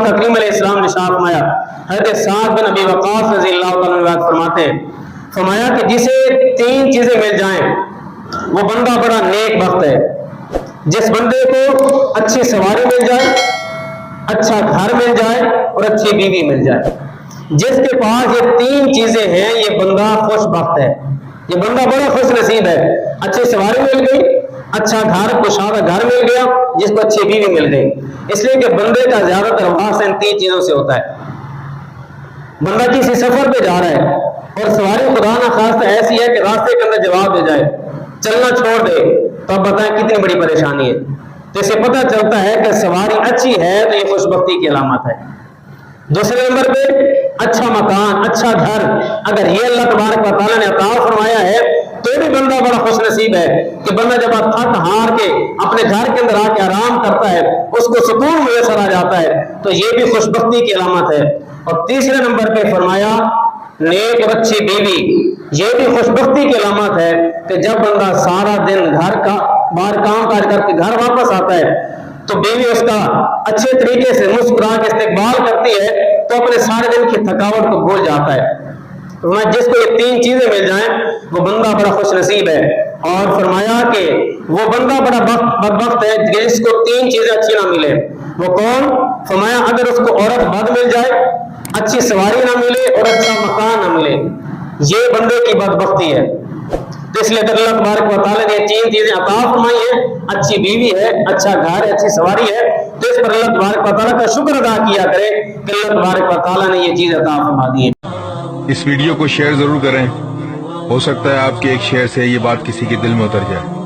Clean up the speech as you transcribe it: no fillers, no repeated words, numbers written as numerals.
تکریم علیہ السلام نے شاہ فرمایا، حضرت سعد بن ابی وقاص رضی اللہ تعالیٰ عنہ فرماتے ہیں، فرمایا کہ جسے 3 چیزیں مل جائیں وہ بندہ بڑا نیک بخت ہے۔ جس بندے کو اچھی سواری مل جائے، اچھا گھر مل جائے اور اچھی بیوی مل جائے، جس کے پاس یہ 3 چیزیں ہیں یہ بندہ خوش بخت ہے، یہ بندہ بڑا خوش نصیب ہے۔ اچھی سواری مل گئی، اچھا گھر کشادہ گھر مل گیا، جس کو اچھی بیوی مل گئی، اس لیے کہ بندے کا زیادہ تر واسطہ ان 3 چیزوں سے ہوتا ہے۔ بندہ کسی سفر پہ جا رہا ہے اور سواری خدا نہ خواستہ ایسی ہے کہ راستے کے اندر جواب دے جائے، چلنا چھوڑ دے، تو اب بتائیں کتنی بڑی پریشانی ہے۔ تو اسے پتہ چلتا ہے کہ سواری اچھی ہے تو یہ خوش بختی کی علامت ہے۔ دوسرے نمبر پہ اچھا مکان، اچھا گھر، اگر یہ اللہ تبارک و تعالیٰ نے عطا فرمایا ہے تو بھی بندہ بڑا خوش نصیب ہے کہ بندہ جب تھک ہار کے اپنے گھر کے اندر آ کے آرام کرتا ہے، اس کو سکون میسر آ جاتا ہے، تو یہ بھی خوش بختی کی علامت ہے۔ اور تیسرے نمبر پہ فرمایا نیک اور اچھی بیوی، یہ بھی خوش بختی کی علامت ہے کہ جب بندہ سارا دن گھر کا باہر کام کاج کر کے گھر واپس آتا ہے تو بیوی اس کا اچھے طریقے سے مسکرا کے استقبال کرتی ہے تو اپنے سارے دن کی تھکاوٹ کو بھول جاتا ہے۔ جس کو یہ 3 چیزیں مل جائیں وہ بندہ بڑا خوش نصیب ہے۔ اور فرمایا کہ وہ بندہ بڑا بدبخت ہے جس کو 3 چیزیں اچھی نہ ملے۔ وہ کون؟ فرمایا اگر اس کو عورت بد مل جائے، اچھی سواری نہ ملے اور اچھا مکان نہ ملے، یہ بندے کی بدبختی ہے۔ تو اس لیے اللہ تبارک و تعالیٰ نے 3 چیزیں عطا فرمائی ہیں، اچھی بیوی ہے، اچھا گھر ہے، اچھی سواری ہے، تو اس پر اللہ تبارک و تعالیٰ کا شکر ادا کیا کرے کہ اللہ تبارک و تعالیٰ نے یہ چیز عطا فرما دی ہے۔ اس ویڈیو کو شیئر ضرور کریں، ہو سکتا ہے آپ کے ایک شیئر سے یہ بات کسی کے دل میں اتر جائے۔